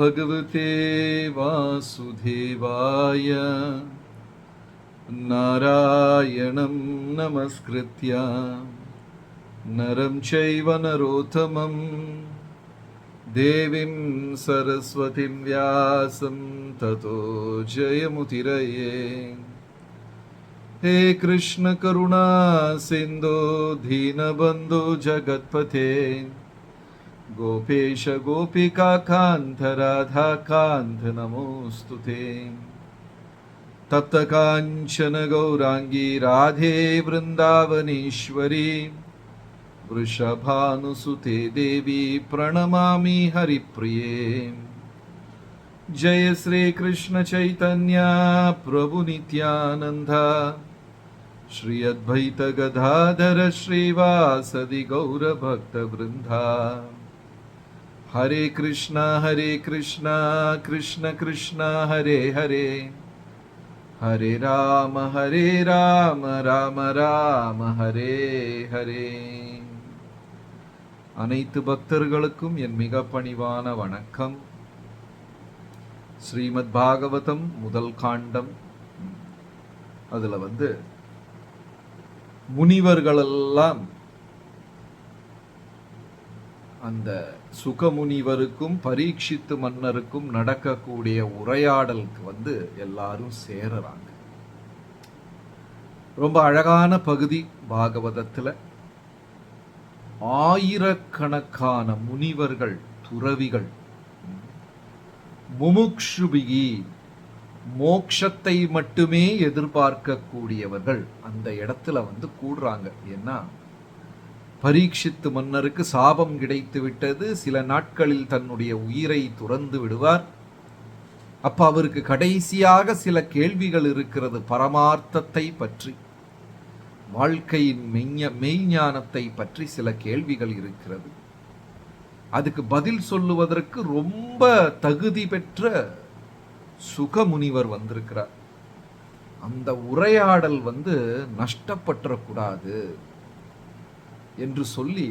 भगवते वासुदेवाय नारायणं नमस्कृत्य नरं चैव नरोत्तमं देवीं सरस्वतीं व्यासं ततो जयमुदीरये। हे कृष्ण करुणा सिन्धो दीनबन्धो जगत्पते गोपेश गोपिका कान्त राधा कान्त नमोस्तुते। तप्त काञ्चन गौरांगी राधे वृन्दावनेश्वरी वृषभानुसुते देवी प्रणमामि हरिप्रिये। जय श्री कृष्ण चैतन्य प्रभु नित्यानंद श्री अद्वैत गदाधर श्रीवासदि गौर भक्त वृंदा। हरे कृष्णा कृष्ण कृष्ण हरे हरे हरे राम राम राम हरे हरे। அனைத்து பக்தர்களுக்கும் என் மிக பணிவான வணக்கம். ஸ்ரீமத் பாகவதம் முதல் காண்டம். அதுல முனிவர்களெல்லாம் அந்த சுகமுனிவருக்கும் பரீட்சித்து மன்னருக்கும் நடக்கக்கூடிய உரையாடலுக்கு எல்லாரும் சேரறாங்க. ரொம்ப அழகான பகுதி பாகவதத்துல. ஆயிரக்கணக்கான முனிவர்கள், துறவிகள், முமுக்ஷுபிகி, மோட்சத்தை மட்டுமே எதிர்பார்க்கக்கூடியவர்கள் அந்த இடத்துல கூடுறாங்க. ஏன்னா பரீட்சித்து மன்னருக்கு சாபம் கிடைத்து விட்டது. சில நாட்களில் தன்னுடைய உயிரை துறந்து விடுவார். அப்ப அவருக்கு கடைசியாக சில கேள்விகள் இருக்கிறது. பரமார்த்தத்தை பற்றி, வாழ்க்கையின் மெய்ஞானத்தை பற்றி சில கேள்விகள் இருக்கிறது. அதுக்கு பதில் சொல்லுவதற்கு ரொம்ப தகுதி பெற்ற சுகமுனிவர் வந்திருக்கிறார். அந்த உரையாடல் நஷ்டப்பற்றக்கூடாது என்று சொல்லி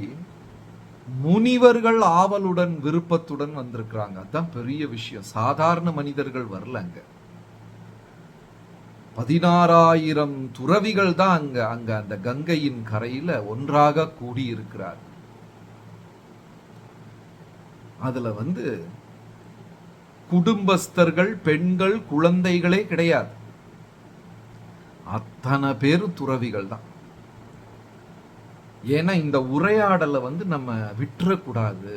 முனிவர்கள் ஆவலுடன் விருப்பத்துடன் வந்திருக்கிறாங்க. அதுதான் பெரிய விஷயம். சாதாரண மனிதர்கள் வரலங்க. 16,000 துறவிகள் தான் அங்க அந்த கங்கையின் கரையில ஒன்றாக கூடியிருக்கிறார். அதுல குடும்பஸ்தர்கள், பெண்கள், குழந்தைகளே கிடையாது. அத்தனை பேரும் துறவிகள் தான். ஏன்னா இந்த உரையாடலை நம்ம விட்டுறக்கூடாது,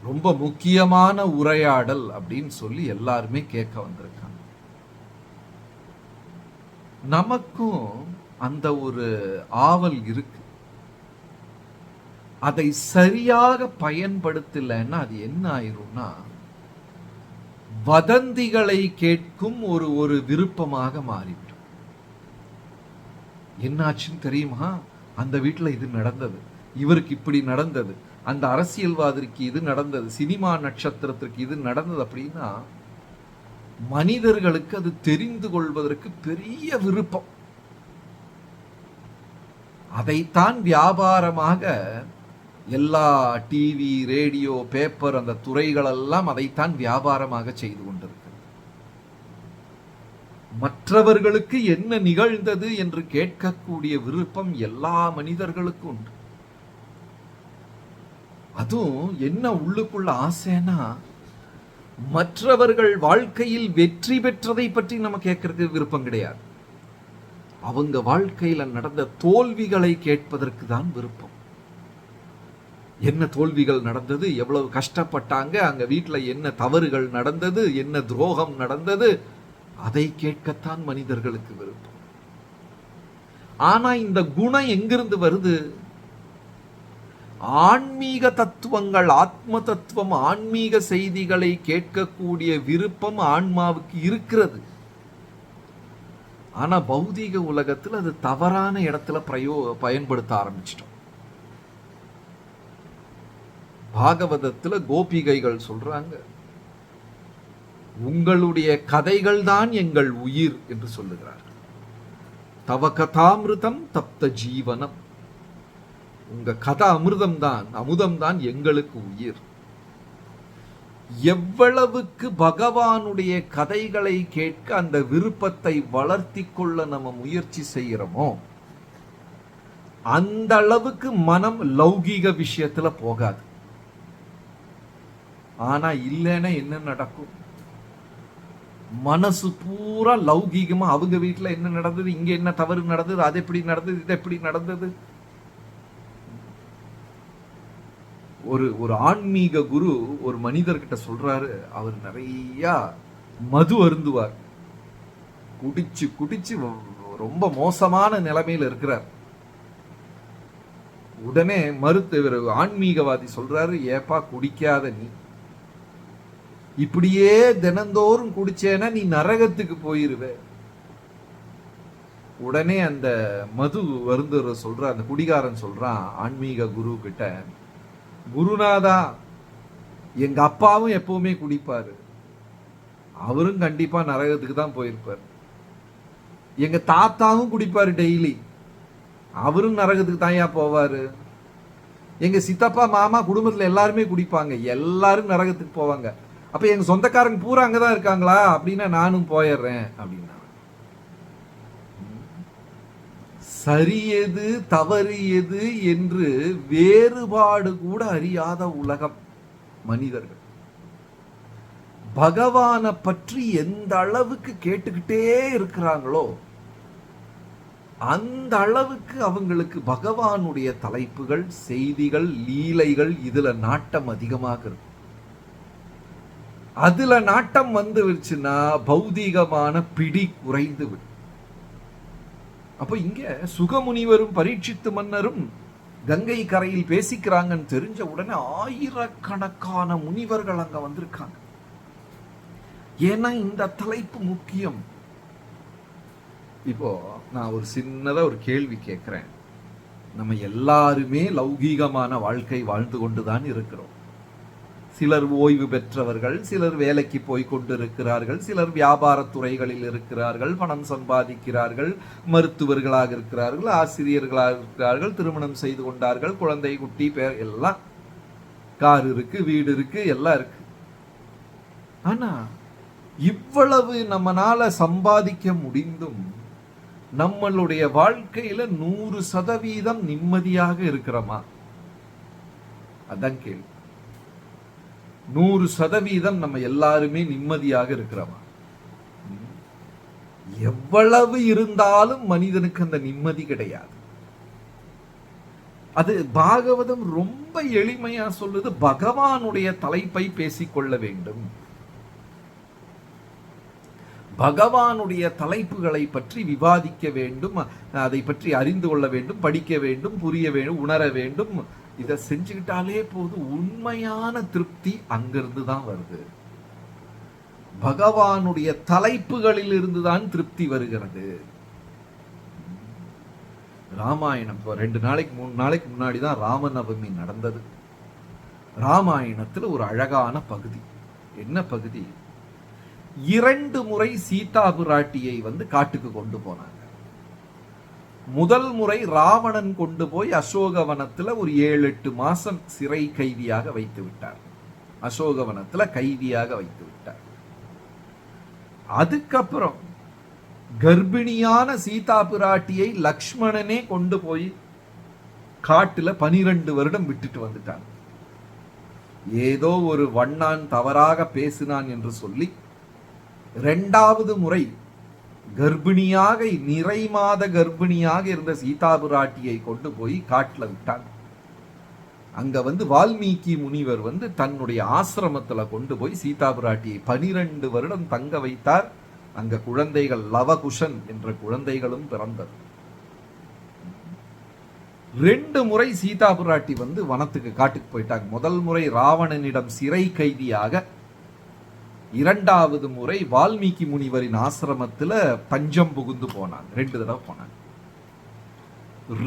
ரொம்ப முக்கியமான உரையாடல் அப்படின்னு சொல்லி எல்லாருமே கேட்க வந்திருக்காங்க. நமக்கும் அந்த ஒரு ஆவல் இருக்கு. அதை சரியாக பயன்படுத்தலைன்னா அது என்ன ஆயிரும்னா வதந்திகளை கேட்கும் ஒரு விருப்பமாக மாறிவிடும். என்னாச்சுன்னு தெரியுமா? அந்த வீட்டுல இது நடந்தது, இவருக்கு இப்படி நடந்தது, அந்த அரசியல்வாதிக்கு இது நடந்தது, சினிமா நட்சத்திரத்திற்கு இது நடந்தது அப்படின்னா மனிதர்களுக்கு அது தெரிந்து கொள்வதற்கு பெரிய விருப்பம். அதைத்தான் வியாபாரமாக எல்லா டிவி, ரேடியோ, பேப்பர், அந்த துறைகள் எல்லாம் அதைத்தான் வியாபாரமாக செய்து கொண்டிருக்கிறது. மற்றவர்களுக்கு என்ன நிகழ்ந்தது என்று கேட்கக்கூடிய விருப்பம் எல்லா மனிதர்களுக்கும் உண்டு. அதுவும் என்ன உள்ளுக்குள்ள ஆசைனா, மற்றவர்கள் வாழ்க்கையில் வெற்றி பெற்றதை பற்றி நம்ம கேட்கறதுக்கு விருப்பம் கிடையாது. அவங்க வாழ்க்கையில நடந்த தோல்விகளை கேட்பதற்கு தான் விருப்பம். என்ன தோல்விகள் நடந்தது, எவ்வளவு கஷ்டப்பட்டாங்க, அங்க வீட்டுல என்ன தவறுகள் நடந்தது, என்ன துரோகம் நடந்தது, அதை கேட்கத்தான் மனிதர்களுக்கு விருப்பம். ஆனா இந்த குணம் எங்கிருந்து வருது? ஆன்மீக தத்துவங்கள், ஆத்ம தத்துவம், ஆன்மீக செய்திகளை கேட்கக்கூடிய விருப்பம் ஆன்மாவுக்கு இருக்கிறது. ஆனா பௌதீக உலகத்தில் அது தவறான இடத்துல பயன்படுத்த ஆரம்பிச்சிட்டோம். பாகவதத்துல கோபிகைகள் சொல்றாங்க, உங்களுடைய கதைகள் தான் எங்கள் உயிர் என்று சொல்லுகிறார். தவ கதாமிருதம் தப்த ஜீவனம், உங்க கதா அமிர்தம் தான், அமுதம் தான் எங்களுக்கு உயிர். எவ்வளவுக்கு பகவானுடைய கதைகளை கேட்க அந்த விருப்பத்தை வளர்த்தி கொள்ள நம்ம முயற்சி செய்யறோமோ அந்த அளவுக்கு மனம் லௌகீக விஷயத்துல போகாது. ஆனா இல்லைன்னா என்ன நடக்கும்? மனசு பூரா லௌகீகமா அவங்க வீட்டுல என்ன நடந்தது, இங்க என்ன தவறு நடந்தது, அது எப்படி நடந்தது, இது எப்படி நடந்தது. ஒரு ஆன்மீக குரு ஒரு மனிதர்கிட்ட சொல்றாரு, அவர் நிறைய மது அருந்துவார், குடிச்சு குடிச்சு ரொம்ப மோசமான நிலைமையில இருக்கிறார். உடனே மருத்துவர் ஆன்மீகவாதி சொல்றாரு, ஏப்பா குடிக்காத, நீ இப்படியே தினந்தோறும் குடிச்சேன்னா நீ நரகத்துக்கு போயிருவ. உடனே அந்த மது வருந்துற சொல்ற அந்த குடிகாரன் சொல்றான் ஆன்மீக குரு கிட்ட, குருநாதா, எங்க அப்பாவும் எப்பவுமே குடிப்பாரு, அவரும் கண்டிப்பா நரகத்துக்கு தான் போயிருப்பார். எங்க தாத்தாவும் குடிப்பாரு டெய்லி, அவரும் நரகத்துக்கு தான் ஏன் போவாரு. எங்க சித்தப்பா மாமா குடும்பத்துல எல்லாருமே குடிப்பாங்க, எல்லாரும் நரகத்துக்கு போவாங்க. அப்ப எங்க சொந்தக்காரங்க பூரா அங்கதான் இருக்காங்களா, அப்படின்னா நானும் போயிடுறேன் அப்படின்னா. சரி எது தவறு எது என்று வேறுபாடு கூட அறியாத உலகம் மனிதர்கள். பகவானை பற்றி எந்த அளவுக்கு கேட்டுக்கிட்டே இருக்கிறாங்களோ அந்த அளவுக்கு அவங்களுக்கு பகவானுடைய தலைப்புகள், செய்திகள், லீலைகள் இதுல நாட்டம் அதிகமாக இருக்கும். அதுல நாட்டம் வந்துருச்சுன்னா பௌதீகமான பிடி குறைந்து விடும். அப்ப இங்க சுகமுனிவரும் பரீட்சித்து மன்னரும் கங்கை கரையில் பேசிக்கிறாங்கன்னு தெரிஞ்ச உடனே ஆயிரக்கணக்கான முனிவர்கள் அங்க வந்திருக்காங்க. ஏன்னா இந்த தலைப்பு முக்கியம். இப்போ நான் ஒரு சின்னதா ஒரு கேள்வி கேட்கிறேன். நம்ம எல்லாருமே லௌகீகமான வாழ்க்கை வாழ்ந்து கொண்டுதான் இருக்கிறோம். சிலர் ஓய்வு பெற்றவர்கள், சிலர் வேலைக்கு போய் கொண்டிருக்கிறார்கள், சிலர் வியாபார துறைகளில் இருக்கிறார்கள், பணம் சம்பாதிக்கிறார்கள், மருத்துவர்களாக இருக்கிறார்கள், ஆசிரியர்களாக இருக்கிறார்கள், திருமணம் செய்து கொண்டார்கள், குழந்தை குட்டி பேர் எல்லாம், கார் இருக்கு, வீடு இருக்கு, எல்லாம் இருக்கு. ஆனா இவ்வளவு நம்மனால சம்பாதிக்க முடிந்தும் நம்மளுடைய வாழ்க்கையில 100% நிம்மதியாக இருக்கிறோமா? அதான் கேள்வி. 100% நம்ம எல்லாருமே நிம்மதியாக இருக்கிறோமா? எவ்வளவு இருந்தாலும் மனிதனுக்கு அந்த நிம்மதி கிடையாது. அது பாகவதம் ரொம்ப எளிமையா சொல்லுது, பகவானுடைய தலைப்பை பேசிக்கொள்ள வேண்டும், பகவானுடைய தலைப்புகளை பற்றி விவாதிக்க வேண்டும், அதை பற்றி அறிந்து கொள்ள வேண்டும், படிக்க வேண்டும், புரிய வேண்டும், உணர வேண்டும். இதை செஞ்சுக்கிட்டாலே போது உண்மையான திருப்தி அங்கிருந்து தான் வருது. பகவானுடைய தலைப்புகளில் இருந்துதான் திருப்தி வருகிறது. ராமாயணம் 2 நாளைக்கு 3 நாளைக்கு முன்னாடி தான் ராமநவமி நடந்தது. ராமாயணத்துல ஒரு அழகான பகுதி. என்ன பகுதி? 2 முறை சீதா பிராட்டியை காட்டுக்கு கொண்டு போனாங்க. முதல் முறை ராவணன் கொண்டு போய் அசோகவனத்துல ஒரு 7-8 மாசம் சிறை கைதியாக வைத்து விட்டார். அசோகவனத்துல கைதியாக வைத்து விட்டார். அதுக்கப்புறம் கர்ப்பிணியான சீதா பிராட்டியை லக்ஷ்மணனே கொண்டு போய் காட்டுல 12 வருடம் விட்டுட்டு வந்துட்டாங்க. ஏதோ ஒரு வண்ணான் தவறாக பேசினான் என்று சொல்லி 2வது முறை கர்ப்பிணியாக, நிறை மாத கர்ப்பிணியாக இருந்த சீதா பிராட்டியை கொண்டு போய் காட்டுல விட்டாங்க. அங்க வால்மீகி முனிவர் தன்னுடைய ஆசிரமத்துல கொண்டு போய் சீதா பிராட்டியை 12 வருடம் தங்க வைத்தார். அங்க குழந்தைகள், லவகுஷன் என்ற குழந்தைகளும் பிறந்தது. 2 முறை சீதா பிராட்டி வனத்துக்கு, காட்டுக்கு போயிட்டாங்க. முதல் முறை ராவணனிடம் சிறை கைதியாக, 2வது முறை வால்மீகி முனிவரின் ஆசிரமத்துல தஞ்சம் புகுந்து போனாங்க. 2 தடவை போனாங்க.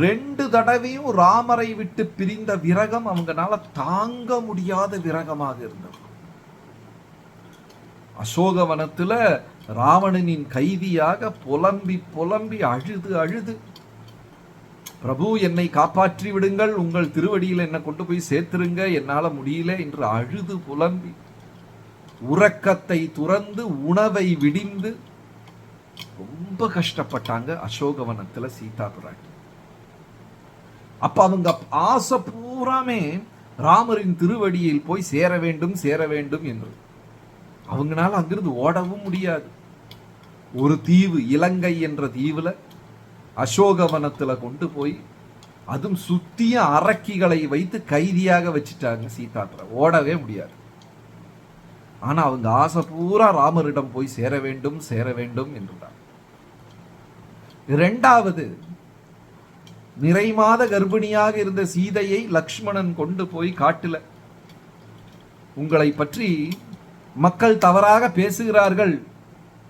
2 தடவையும் ராமரை விட்டு பிரிந்த விரகம் அவங்கனால தாங்க முடியாத விரகமாக இருந்தது. அசோகவனத்துல ராவணனின் கைதியாக புலம்பி புலம்பி அழுது அழுது, பிரபு என்னை காப்பாற்றி விடுங்கள், உங்கள் திருவடியில் என்னை கொண்டு போய் சேர்த்திருங்க, என்னால முடியல என்று அழுது புலம்பி உறக்கத்தை துறந்து உணவை விடிந்து ரொம்ப கஷ்டப்பட்டாங்க அசோகவனத்துல சீதா பிராட்டி. அப்ப அவங்க ஆசை பூராமே ராமரின் திருவடியில் போய் சேர வேண்டும் என்று. அவங்களால அங்கிருந்து ஓடவும் முடியாது. ஒரு தீவு, இலங்கை என்ற தீவுல அசோகவனத்துல கொண்டு போய் அதுவும் சுத்திய அரக்கிகளை வைத்து கைதியாக வச்சுட்டாங்க சீதா. ஓடவே முடியாது. ஆனா அவங்க ஆசை பூரா ராமரிடம் போய் சேர வேண்டும் என்றுதான். இரண்டாவது, நிறை மாத கர்ப்பிணியாக இருந்த சீதையை லக்ஷ்மணன் கொண்டு போய் காட்டுல, உங்களை பற்றி மக்கள் தவறாக பேசுகிறார்கள்,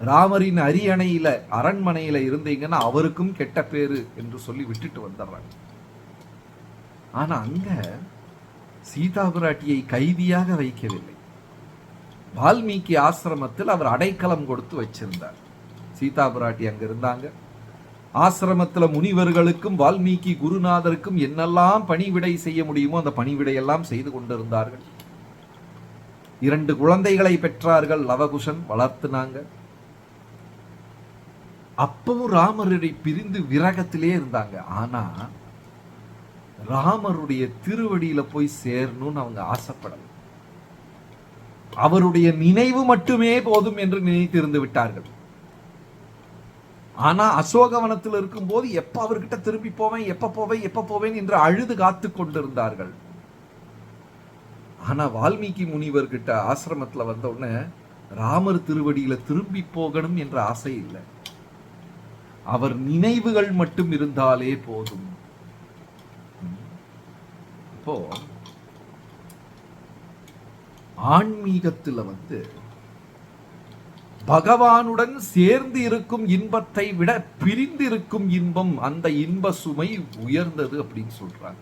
ராமரின் அரியணையில அரண்மனையில இருந்தீங்கன்னா அவருக்கும் கெட்ட பேரு என்று சொல்லி விட்டுட்டு வந்துடுறாங்க. ஆனா அங்க சீதா பிராட்டியை கைதியாக வைக்கவில்லை. வால்மீகி ஆசிரமத்தில் அவர் அடைக்கலம் கொடுத்து வச்சிருந்தார். சீதா பிராட்டி அங்க இருந்தாங்க. ஆசிரமத்துல முனிவர்களுக்கும் வால்மீகி குருநாதருக்கும் என்னெல்லாம் பணிவிடை செய்ய முடியுமோ அந்த பணிவிடையெல்லாம் செய்து கொண்டிருந்தார்கள். 2 குழந்தைகளை பெற்றார்கள். லவகுஷன் வளர்த்துனாங்க. அப்பவும் ராமரை பிரிந்து விரகத்திலே இருந்தாங்க. ஆனா ராமருடைய திருவடியில போய் சேரணும்னு அவங்க ஆசைப்படல. அவருடைய நினைவு மட்டுமே போதும் என்று நினைத்திருந்து விட்டார்கள். ஆனா அசோகவனத்தில் இருக்கும் போது எப்ப அவர்கிட்ட திரும்பி எப்ப போவேன் என்று அழுது காத்து கொண்டிருந்தார்கள். ஆனா வால்மீகி முனிவர் கிட்ட ஆசிரமத்துல வந்த உடனே ராமர் திருவடியில திரும்பி போகணும் என்ற ஆசை இல்லை. அவர் நினைவுகள் மட்டும் இருந்தாலே போதும். இப்போ ஆன்மீகத்துல பகவானுடன் சேர்ந்து இருக்கும் இன்பத்தை விட பிரிந்து இருக்கும் இன்பம், அந்த இன்ப சுமை உயர்ந்தது அப்படின்னு சொல்றாங்க.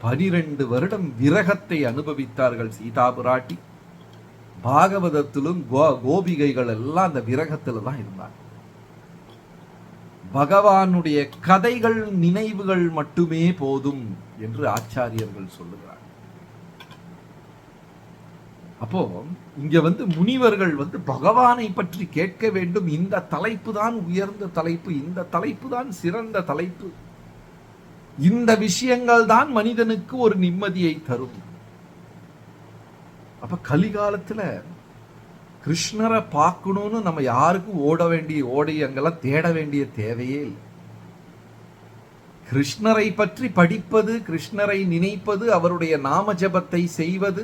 12 வருடம் விரகத்தை அனுபவித்தார்கள் சீதா பிராட்டி. பாகவதத்திலும் கோபிகைகள் எல்லாம் அந்த விரகத்துல தான் இருந்தாங்க. பகவானுடைய கதைகள், நினைவுகள் மட்டுமே போதும் என்று ஆச்சாரியர்கள் சொல்லுகிறார். அப்போ இங்க முனிவர்கள் பகவானை பற்றி கேட்க வேண்டும். இந்த தலைப்பு தான் உயர்ந்த தலைப்பு, இந்த தலைப்பு தான் சிறந்த தலைப்பு, இந்த விஷயங்கள் தான் மனிதனுக்கு ஒரு நிம்மதியை தரும். அப்ப கலிகாலத்துல கிருஷ்ணரை பார்க்கணும்னு நம்ம யாருக்கும் ஓடி அங்கெல்லாம் தேட வேண்டிய தேவையே இல்லை. கிருஷ்ணரை பற்றி படிப்பது, கிருஷ்ணரை நினைப்பது, அவருடைய நாம ஜபத்தை செய்வது,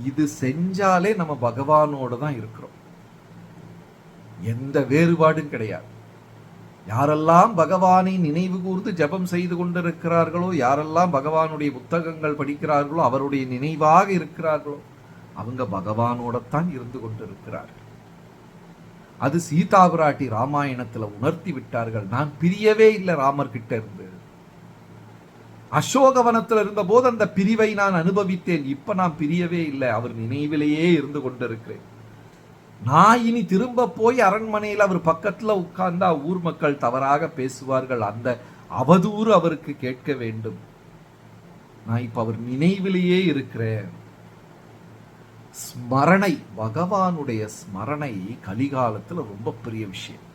இது செஞ்சாலே நம்ம பகவானோட தான் இருக்கிறோம். எந்த வேறுபாடும் கிடையாது. யாரெல்லாம் பகவானை நினைவு கூர்ந்து ஜபம் செய்து கொண்டிருக்கிறார்களோ, யாரெல்லாம் பகவானுடைய புத்தகங்கள் படிக்கிறார்களோ, அவருடைய நினைவாக இருக்கிறார்களோ, அவங்க பகவானோடத்தான் இருந்து கொண்டிருக்கிறார்கள். அது சீதா பிராட்டி ராமாயணத்துல உணர்த்தி விட்டார்கள். நான் பிரியவே இல்லை ராமர் கிட்ட இருந்து. அசோகவனத்தில் இருந்த போது அந்த பிரிவை நான் அனுபவித்தேன். இப்ப நான் பிரியவே இல்லை, அவர் நினைவிலேயே இருந்து கொண்டிருக்கிறேன். நான் இனி திரும்ப போய் அரண்மனையில் அவர் பக்கத்துல உட்கார்ந்தா ஊர் மக்கள் தவறாக பேசுவார்கள். அந்த அவதூறு அவருக்கு கேட்க வேண்டும். நான் இப்ப அவர் நினைவிலேயே இருக்கிறேன். ஸ்மரணை, பகவானுடைய ஸ்மரணை கலிகாலத்துல ரொம்ப பெரிய விஷயம்.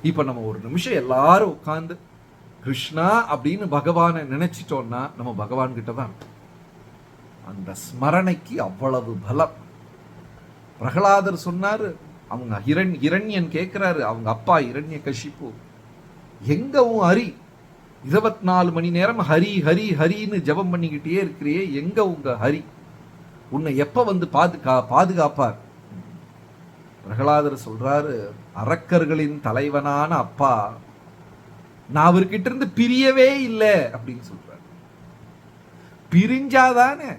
இப்ப நம்ம ஒரு நிமிஷம் எல்லாரும் உட்கார்ந்து கிருஷ்ணா அப்படின்னு பகவானை நினைச்சிட்டோம்னா நம்ம பகவான் கிட்ட தான். அந்த ஸ்மரணைக்கு அவ்வளவு பலம். பிரகலாதர் சொன்னாரு, அவங்க இரண்யன் கேட்கிறாரு, அவங்க அப்பா இரண்ய கஷிப்பு, எங்க உன் ஹரி 24 மணி நேரம் ஹரி ஹரி ஹரின்னு ஜபம் பண்ணிக்கிட்டே இருக்கிறியே, எங்க உங்க ஹரி? உன்னை எப்ப பாதுகாப்பார்? பிரகலாதர் சொல்றாரு, அரக்கர்களின் தலைவனான அப்பா நான் அவர்கிட்ட இருந்து பிரியவே இல்லை அப்படின்னு சொல்றாரு. பிரிஞ்சாதானே,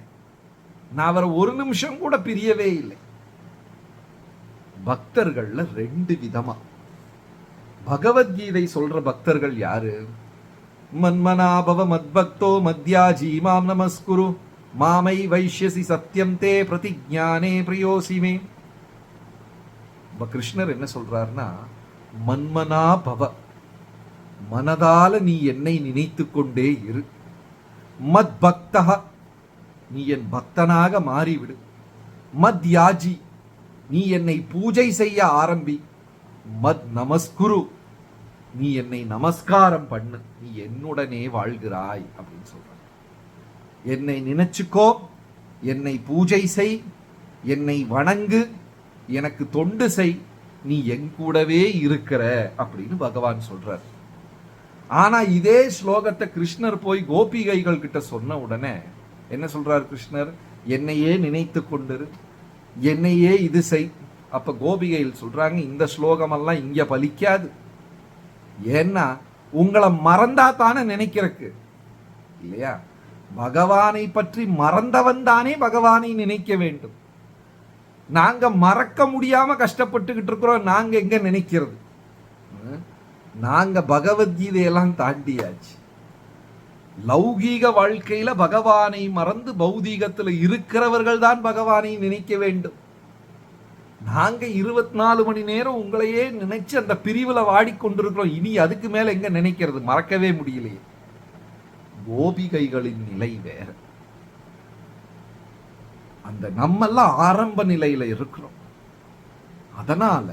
நான் அவரை ஒரு நிமிஷம் கூட பிரியவே இல்லை. பக்தர்கள்ல 2 விதமா. பகவத்கீதை சொல்ற பக்தர்கள் யாரு? மன்மனாபவ மத்பக்தோ மத்யாஜி மாம் நமஸ்குரு மாமை வைஷ்யசி சத்யம் தே பிரதிஜானே பிரியோசிமே. கிருஷ்ணர் என்ன சொல்றாருன்னா, மன்மனாபவ, மனதால நீ என்னை நினைத்து கொண்டே இரு. மத் பக்தா, நீ என் பக்தனாக மாறிவிடு. மத்யாஜி, நீ என்னை பூஜை செய்ய ஆரம்பி. மத் நமஸ்குரு, நீ என்னை நமஸ்காரம் பண்ணு, நீ என்னுடனே வாழ்கிறாய் அப்படின்னு சொல்ற. என்னை நினைச்சுக்கோ, என்னை பூஜை செய், என்னை வணங்கு, எனக்கு தொண்டு செய், நீ என் கூடவே இருக்கிற அப்படின்னு பகவான் சொல்றார். ஆனா இதே ஸ்லோகத்தை கிருஷ்ணர் போய் கோபிகைகள் கிட்ட சொன்ன உடனே என்ன சொல்றார் கிருஷ்ணர்? என்னையே நினைத்து கொண்டிரு, என்னையே இது செய். அப்ப கோபிகைகள் சொல்றாங்க, இந்த ஸ்லோகமெல்லாம் இங்க பலிக்காது. ஏன்னா உங்களை மறந்தா தானே நினைக்கிறக்கு இல்லையா? பகவானை பற்றி மறந்தவன் தானே பகவானை நினைக்க வேண்டும். நாங்க மறக்க முடியாம கஷ்டப்பட்டுக்கிட்டு இருக்கிறோம். நாங்க எங்க நினைக்கிறது? நாங்க பகவத்கீதையெல்லாம் தாண்டியாச்சு. லௌகீக வாழ்க்கையில பகவானை மறந்து பௌதீகத்துல இருக்கிறவர்கள் தான் பகவானை நினைக்க வேண்டும். நாங்க 24 மணி நேரம் உங்களையே நினைச்சு அந்த பிரிவுல வாடிக்கொண்டிருக்கிறோம். இனி அதுக்கு மேல எங்க நினைக்கிறது? மறக்கவே முடியலையே. கோபிகைகளின் நிலை வேற. அந்த நம்மெல்லாம் ஆரம்ப நிலையில இருக்கிறோம். அதனால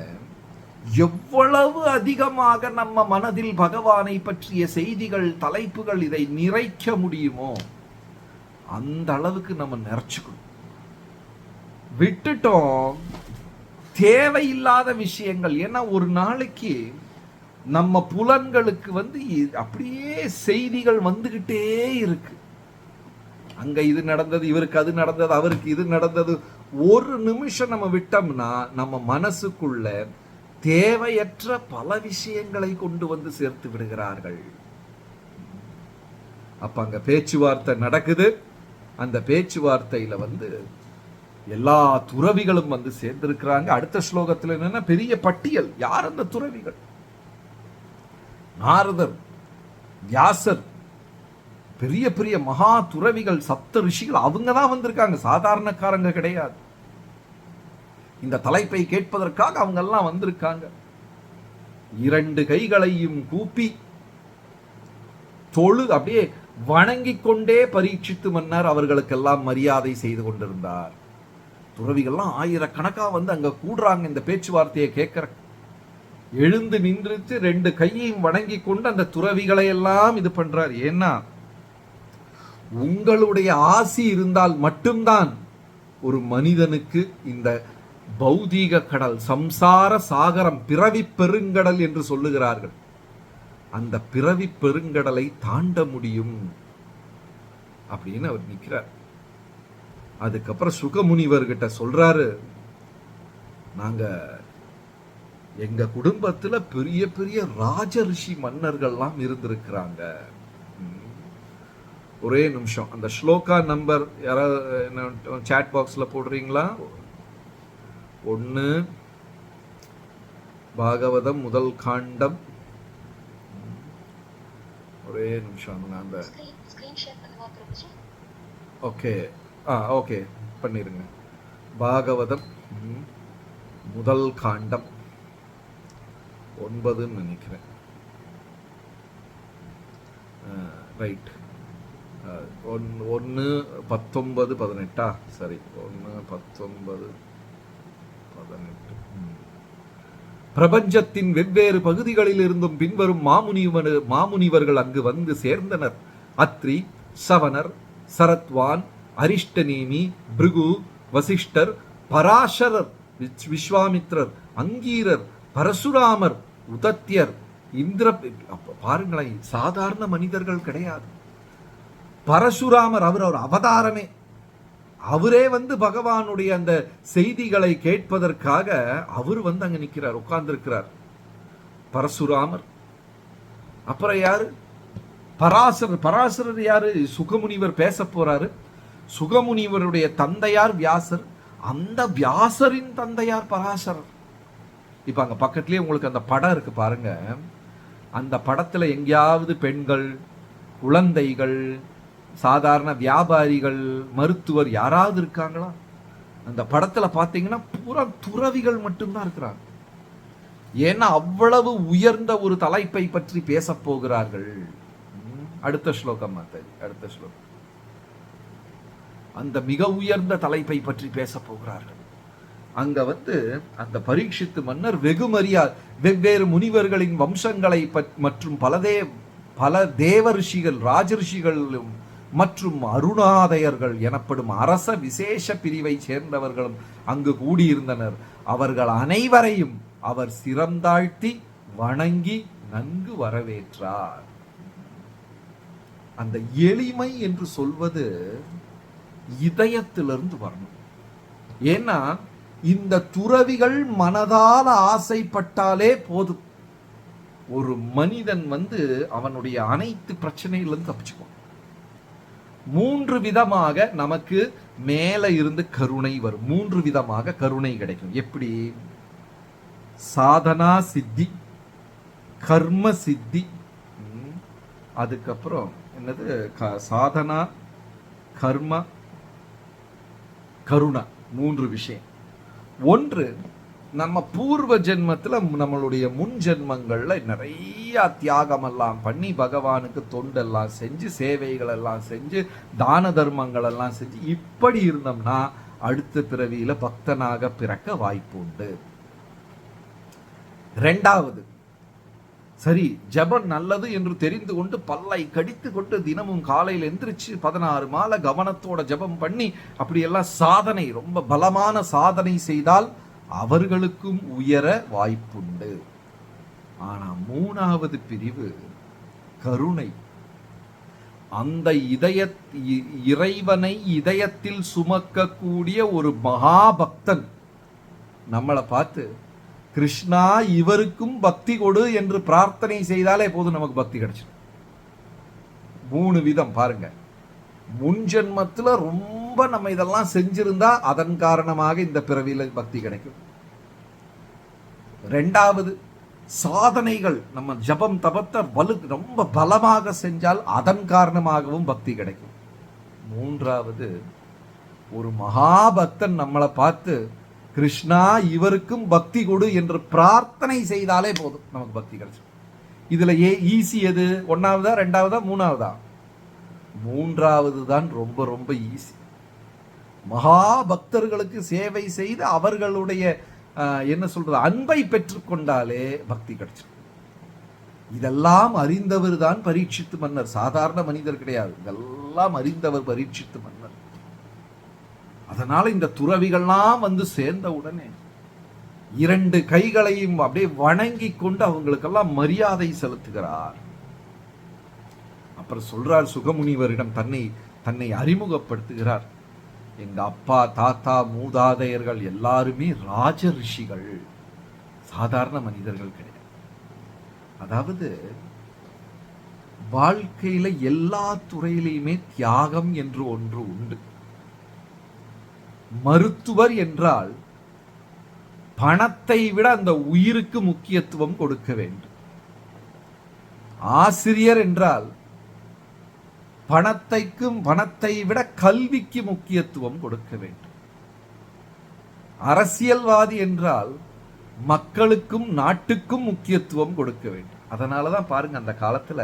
எவ்வளவு அதிகமாக நம்ம மனதில் பகவானை பற்றிய செய்திகள், தலைப்புகள் இதை நிறைக்க முடியுமோ அந்த அளவுக்கு நம்ம நிறைச்சுக்கணும். விட்டுட்டோம் தேவையில்லாத விஷயங்கள். ஏன்னா ஒரு நாளைக்கு நம்ம புலன்களுக்கு அப்படியே செய்திகள் வந்துகிட்டே இருக்கு. அங்க இது நடந்தது, இவருக்கு அது நடந்தது, அவருக்கு இது நடந்தது. ஒரு நிமிஷம் நம்ம விட்டோம்னா நம்ம மனசுக்குள்ள தேவையற்ற பல விஷயங்களை கொண்டு வந்து சேர்த்து விடுகிறார்கள். அப்ப அங்க பேச்சுவார்த்தை நடக்குது. அந்த பேச்சுவார்த்தையில எல்லா துறவிகளும் சேர்ந்திருக்கிறாங்க. அடுத்த ஸ்லோகத்துல என்னன்னா பெரிய பட்டியல். யார் அந்த துறவிகள்? நாரதர், வியாசர், பெரிய பெரிய மகா துறவிகள், சப்த ரிஷிகள், அவங்க தான் வந்திருக்காங்க. சாதாரணக்காரங்க கிடையாது. இந்த தலைப்பை கேட்பதற்காக அவங்க எல்லாம் வந்திருக்காங்க. 2 கைகளையும் கூப்பி அப்படியே வணங்கிக் கொண்டே பரீட்சித்து மன்னர் அவர்களுக்கெல்லாம் மரியாதை செய்து கொண்டிருந்தார். துறவிகள்லாம் ஆயிரக்கணக்கா அங்க கூடுறாங்க இந்த பேச்சுவார்த்தையை கேட்கிற. எழுந்து நின்றுச்சு 2 கையையும் வணங்கி கொண்டு அந்த துறவிகளை எல்லாம் இது பண்றார். ஏன்னா உங்களுடைய ஆசி இருந்தால் மட்டும்தான் ஒரு மனிதனுக்கு இந்த பௌதீக கடல், சம்சார சாகரம், பிறவி பெருங்கடல் என்று சொல்லுகிறார்கள், அந்த பிறவி பெருங்கடலை தாண்ட முடியும் அப்படின்னு அவர் நிற்கிறார். அதுக்கப்புறம் சுகமுனிவர்கிட்ட சொல்றாரு, நாங்க எங்க குடும்பத்துல பெரிய பெரிய ராஜ ரிஷி மன்னர்கள்லாம் இருந்திருக்கிறாங்க. ஒரே நிமிஷம் அந்த ஸ்லோகா நம்பர் யாராவது சாட் பாக்ஸ்ல போடுறீங்களா? 1 பாகவதம் முதல் காண்டம். ஒரே நிமிஷம் அந்த ஓகே ஓகே பண்ணிருங்க. பாகவதம் முதல் காண்டம் 9 நினைக்கிறேன். ரைட். 1 19 18 சரி, 1 19 18. பிரபஞ்சத்தின் வெவ்வேறு பகுதிகளில் இருந்தும் பின்வரும் மாமுனிவர்கள் அங்கு வந்து சேர்ந்தனர். அத்ரி, சவனர், சரத்வான், அரிஷ்டநேமி, பிருகு, வசிஷ்டர், பராசரர், விஸ்வாமித்ரர், அங்கீரர், பரசுராமர், உதத்தியர், இந்திர. பாருங்களேன், சாதாரண மனிதர்கள் கிடையாது. பரசுராமர் அவர் அவதாரமே. அவரே பகவானுடைய அந்த செய்திகளை கேட்பதற்காக அவர் அங்க நிற்கிறார், உட்கார்ந்திருக்கிறார். பரசுராமர். அப்புறம் யாரு? பராசரர். பராசரர் யாரு? சுகமுனிவர் பேச போறாரு. சுகமுனிவருடைய தந்தையார் வியாசர். அந்த வியாசரின் தந்தையார் பராசரர். இப்ப அங்க பக்கத்திலேயே உங்களுக்கு அந்த படம் இருக்கு பாருங்க. அந்த படத்துல எங்கேயாவது பெண்கள், குழந்தைகள், சாதாரண வியாபாரிகள், மருத்துவர் யாராவது இருக்காங்களா? அந்த படத்துல பாத்தீங்கன்னா பூரா துறவிகள் மட்டும்தான் இருக்கிறாங்க. ஏன்னா அவ்வளவு உயர்ந்த ஒரு தலைப்பை பற்றி பேச போகிறார்கள். அடுத்த ஸ்லோகம் மாத்தாஜி, அடுத்த ஸ்லோகம். அந்த மிக உயர்ந்த தலைப்பை பற்றி பேச போகிறார்கள். அங்க அந்த பரீட்சித்து மன்னர் வெவ்வேறு முனிவர்களின் வம்சங்களை மற்றும் பல தேவ ரிஷிகள், ராஜரிஷிகளும் மற்றும் அருணாதயர்கள் எனப்படும் அரச விசேஷ பிரிவை சேர்ந்தவர்களும் அங்கு கூடியிருந்தனர். அவர்கள் அனைவரையும் அவர் சிரம் தாழ்த்தி வணங்கி நன்கு வரவேற்றார். அந்த எளிமை என்று சொல்வது இதயத்திலிருந்து வரணும். ஏன்னா இந்த துறவிகள் மனதால் ஆசைப்பட்டாலே போதும், ஒரு மனிதன் அவனுடைய அனைத்து பிரச்சனையிலிருந்து தப்பிச்சுக்கும். 3 விதமாக நமக்கு மேல இருந்து கருணை வரும். 3 விதமாக கருணை கிடைக்கும். எப்படி? சாதனா சித்தி, கர்ம சித்தி, அதுக்கப்புறம் என்னது, சாதனா, கர்ம, கருணா. 3 விஷயம். ஒன்று, நம்ம பூர்வ ஜென்மத்துல நம்மளுடைய முன் ஜென்மங்கள்ல நிறைய தியாகம் எல்லாம் பண்ணி பகவானுக்கு தொண்டெல்லாம் செஞ்சு சேவைகள் எல்லாம் செஞ்சு தான தர்மங்கள் எல்லாம் செஞ்சு இப்படி இருந்தோம்னா அடுத்த பிறவியில பக்தனாக பிறக்க வாய்ப்பு உண்டு. 2வது, சரி ஜபம் நல்லது என்று தெரிந்து கொண்டு பல்லை கடித்து கொண்டு தினமும் காலையில் எந்திரிச்சு 16 மாலை கவனத்தோட ஜபம் பண்ணி அப்படியெல்லாம் சாதனை, ரொம்ப பலமான சாதனை செய்தால் அவர்களுக்கும் உயர வாய்ப்புண்டு. ஆனா 3வது பிரிவு கருணை. அந்த இறைவனை இதயத்தில் சுமக்கக்கூடிய ஒரு மகாபக்தன் நம்மளை பார்த்து கிருஷ்ணா இவருக்கும் பக்தி கொடு என்று பிரார்த்தனை செய்தாலே போதும், நமக்கு பக்தி கிடைச்சிடும். 3 விதம் பாருங்க. முன் ஜென்மத்துல ரொம்ப நம்ம இதெல்லாம் செஞ்சிருந்தா அதன் காரணமாக இந்த பிறவியில பக்தி கிடைக்கும். 2வது, சாதனைகள், நம்ம ஜபம் தபத்தை ரொம்ப பலமாக செஞ்சால் அதன் காரணமாகவும் பக்தி கிடைக்கும். 3வது, ஒரு மகாபக்தன் நம்மளை பார்த்து கிருஷ்ணா இவருக்கும் பக்தி கொடு என்று பிரார்த்தனை செய்தாலே போதும், நமக்கு பக்தி கிடைச்சிடும். இதுல ஈஸி எது? 1வதா 2வதா 3வதா? 3வது தான் ரொம்ப ரொம்ப ஈஸி. மகாபக்தர்களுக்கு சேவை செய்து அவர்களுடைய என்ன சொல்றது அன்பை பெற்றுக்கொண்டாலே பக்தி கிடைச்சிடும். இதெல்லாம் அறிந்தவர் தான் பரீட்சித்து மன்னர், சாதாரண மனிதர் கிடையாது. இதெல்லாம் அறிந்தவர் பரீட்சித்து மன்னர். அதனால இந்த துறவிகள்லாம் சேர்ந்த உடனே 2 கைகளையும் அப்படியே வணங்கி கொண்டு அவங்களுக்கெல்லாம் மரியாதை செலுத்துகிறார். அப்புறம் சொல்றார், சுகமுனிவரிடம் தன்னை அறிமுகப்படுத்துகிறார். எங்க அப்பா, தாத்தா, மூதாதையர்கள் எல்லாருமே ராஜ ரிஷிகள், சாதாரண மனிதர்கள் கிடையாது. அதாவது வாழ்க்கையில எல்லா துறையிலையுமே தியாகம் என்று ஒன்று உண்டு. மருத்துவர் என்றால் பணத்தை விட அந்த உயிருக்கு முக்கியத்துவம் கொடுக்க வேண்டும். ஆசிரியர் என்றால் பணத்தை விட கல்விக்கு முக்கியத்துவம் கொடுக்க வேண்டும். அரசியல்வாதி என்றால் மக்களுக்கும் நாட்டுக்கும் முக்கியத்துவம் கொடுக்க வேண்டும். அதனாலதான் பாருங்க, அந்த காலத்துல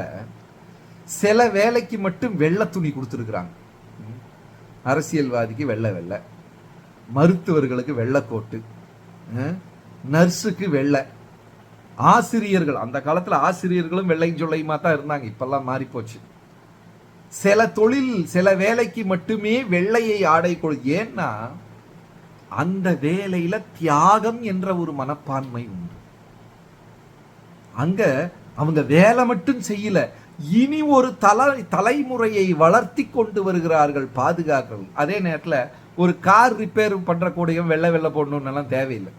சில வேலைக்கு மட்டும் வெள்ளை துணி கொடுத்துருக்குறாங்க. அரசியல்வாதிக்கு வெள்ளை, மருத்துவர்களுக்கு வெள்ளை கோட்டு, நர்ஸுக்கு வெள்ளை, ஆசிரியர்கள், அந்த காலத்துல ஆசிரியர்களும் வெள்ளையும் சொல்லையுமா தான் இருந்தாங்க, இப்பெல்லாம் மாறி போச்சு. சில வேலைக்கு மட்டுமே வெள்ளையை ஆடை கொடு. ஏன்னா அந்த வேலையில தியாகம் என்ற ஒரு மனப்பான்மை உண்டு. அங்க அவங்க வேலை மட்டும் செய்யல, இனி ஒரு தலைமுறையை வளர்த்தி கொண்டு வருகிறார்கள், பாதுகாக்கிறது. அதே நேரத்தில் ஒரு கார் ரிப்பேர் பண்ற கூடிய வெள்ளை போடணும்னு தேவையில்லை.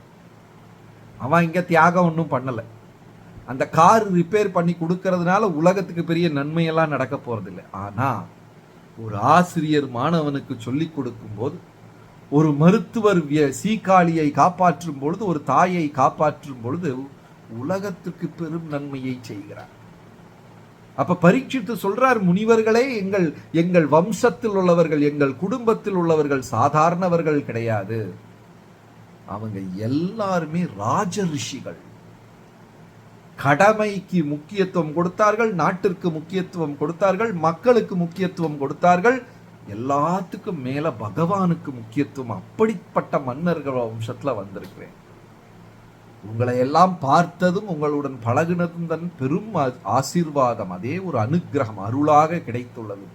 அவன் இங்க தியாகம் ஒன்றும் பண்ணல. அந்த கார் ரிப்பேர் பண்ணி கொடுக்கறதுனால உலகத்துக்கு பெரிய நன்மையெல்லாம் நடக்க போறதில்லை. ஆனா ஒரு ஆசிரியர் மாணவனுக்கு சொல்லி கொடுக்கும் போது, ஒரு மருத்துவர் சீக்காளியை காப்பாற்றும் பொழுது, ஒரு தாயை காப்பாற்றும் பொழுது உலகத்துக்கு பெரும் நன்மையை செய்கிறார். அப்ப பரீட்சித்து சொல்றார், முனிவர்களே, எங்கள் வம்சத்தில் உள்ளவர்கள், எங்கள் குடும்பத்தில் உள்ளவர்கள் சாதாரணவர்கள் கிடையாது. அவங்க எல்லாருமே ராஜ ரிஷிகள். கடமைக்கு முக்கியத்துவம் கொடுத்தார்கள், நாட்டிற்கு முக்கியத்துவம் கொடுத்தார்கள், மக்களுக்கு முக்கியத்துவம் கொடுத்தார்கள், எல்லாத்துக்கும் மேல பகவானுக்கு முக்கியத்துவம். அப்படிப்பட்ட மன்னர்கள் வம்சத்துல வந்திருக்கிறேன். உங்களை எல்லாம் பார்த்ததும் உங்களுடன் பழகினதும் தன் பெரும் ஆசீர்வாதம், அதே ஒரு அனுக்கிரகம் அருளாக கிடைத்துள்ளது.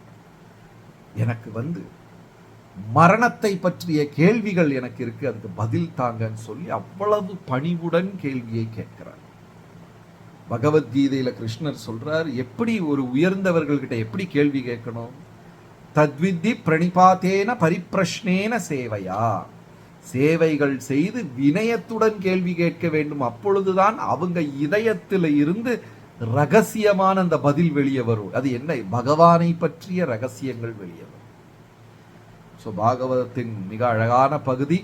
எனக்கு மரணத்தை பற்றிய கேள்விகள் எனக்கு இருக்கு, அதுக்கு பதில் தாங்கன்னு சொல்லி அவ்வளவு பணிவுடன் கேள்வியை கேட்கிறார். பகவத்கீதையில கிருஷ்ணர் சொல்றார், எப்படி ஒரு உயர்ந்தவர்கள்கிட்ட எப்படி கேள்வி கேட்கணும். தத்வித்தி பிரணிபாத்தேன பரிப்பிரஷ்னேன சேவையா, சேவைகள் செய்து வினயத்துடன் கேள்வி கேட்க வேண்டும். அப்பொழுதுதான் அவங்க இதயத்தில் இருந்து ரகசியமான அந்த பதில் வெளியே வரும். அது என்ன? பகவானை பற்றிய ரகசியங்கள் வெளியே வரும். பாகவதத்தின் மிக அழகான பகுதி.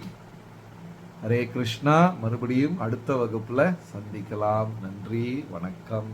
ஹரே கிருஷ்ணா. மறுபடியும் அடுத்த வகுப்புல சந்திக்கலாம். நன்றி, வணக்கம்.